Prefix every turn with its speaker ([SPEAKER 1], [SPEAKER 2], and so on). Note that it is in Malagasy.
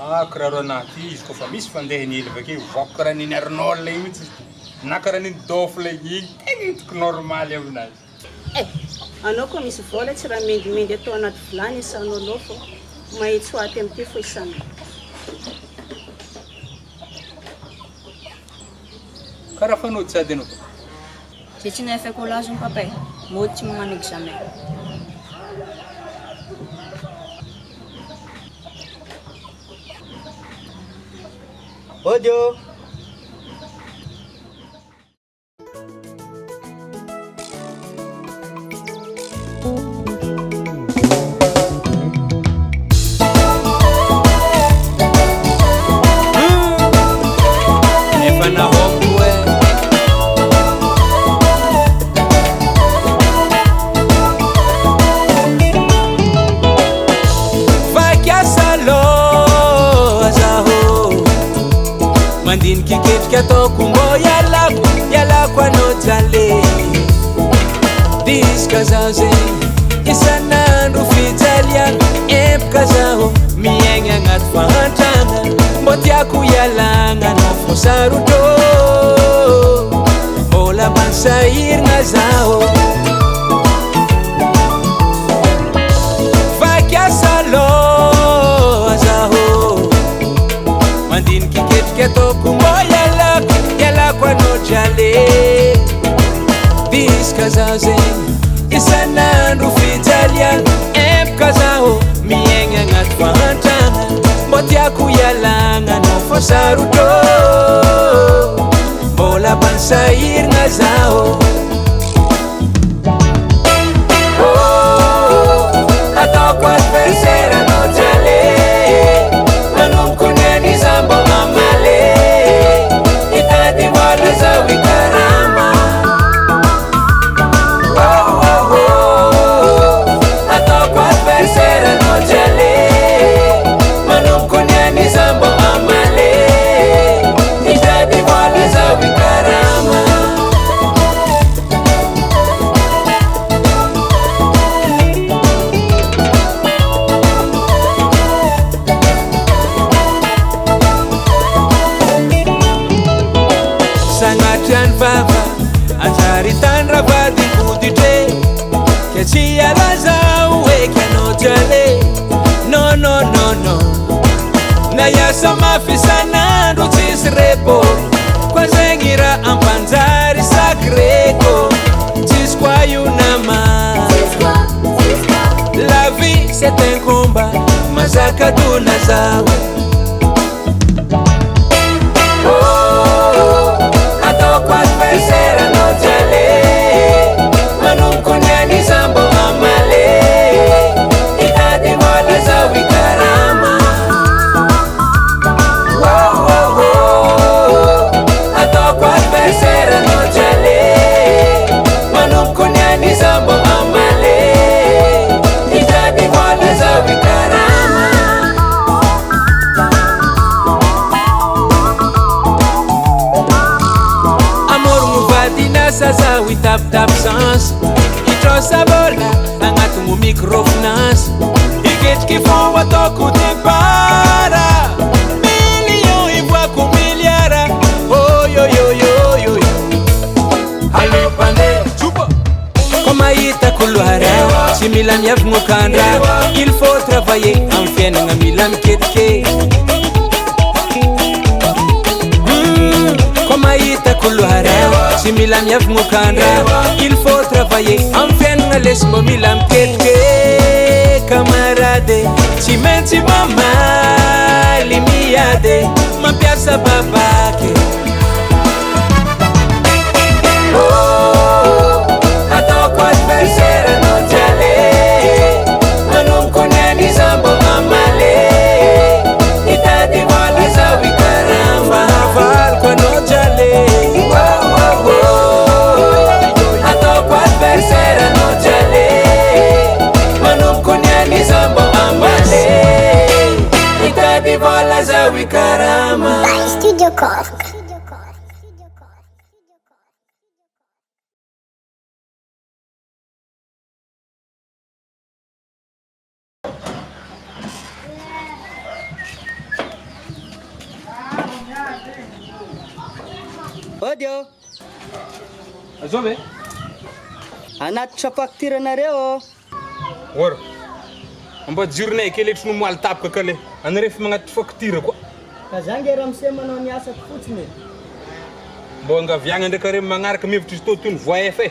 [SPEAKER 1] kiraro anaty izy kofa misy fandehany hely avakeo vako karaha niny Arnold igny mihitsy na karaha niny Dofle igny tegna hitako normaly aminazy.
[SPEAKER 2] Anao koa misy vola tsy raha mendimendy atao anaty vilany isanao anao fô mahitsy ho aty amin'ity fo isana.
[SPEAKER 1] Karaha fanody sady anao.
[SPEAKER 3] J'ai tsy nahay fait collage mon papa. Mody tsy magnano examen.
[SPEAKER 4] Audio.
[SPEAKER 5] Atoko mo yala kwa no jale Diska zaze isanandro fitalia Epka zaho miegna agnaty fahantragna Mbô tiako ialagna na fosarotrô Mbola mansahiragna zaho Vakiasa loha zaho Mandiniky ketriky atoko mo yala kwa no jale Diska zaho zegny isanandro fitalia Epka zaho miegna agnaty fahantragna Mbô tiako ialagna na fosarotrô Mbola mansahiragna zaho Ataoko adversaire no jale Manomboky niany zambo mamale Itady vola zaho ikarama Ataoko adversaire no jale Manomboky niany zambo mamale Itady vola zaho ikarama Sangatriany vava anjary tandra vadinkoditre Ke tsy alazaho eky anao jale No no no no Na iasa mafy isanandro tsisy repo Koa zegny raha ampanjary sakreko Tsisy koa io nama La vie c'est un combat Mazaka dona zaho Ataoko adversaire no jale Manomboky niany zambo mamale Itady vola zaho ikarama Ataoko adversaire no jale Manomboky niany zambo mamale Itady vola zaho ikarama Dinasa zaho itapitapy chance Hitrosa vola agnatin'ny microfinance Iketriky fô ataoko dépara Million ivoako milliara Oh yo yo yo yo yo Allo pande Koa mahitako lohareo Tsy mila miavogno kandra Il faut travailler Amin'ny fiainagna mila miketrike Koa mahitako lohareo Tsy mila miavogno kandra Il faut travailler Amin'ny fiainagna lesy mbô mila miketrike Camarade Tsy maintsy mamaly miady Mampiasa babaky Ataoko adversaire no jale Manomboky niany zambo mamale Itady vola zaho ikarama Fahavaloko anao jale Ataoko adversaire no jale Manomboky niany zambo mamale Itady vola zaho ikarama
[SPEAKER 6] Studio Cork.
[SPEAKER 4] Audio.
[SPEAKER 1] Azove?
[SPEAKER 4] Anatitra facture nareo.
[SPEAKER 1] Or. Mba jirnay kely eto no moaly tapaka kale. Anaref magnatitra facture koa.
[SPEAKER 4] Ka zany ge ramose manao ny asa fotsiny.
[SPEAKER 1] Mba angaviagna ndraiky are magnaraka mivitra izy tô toy ny voay fa.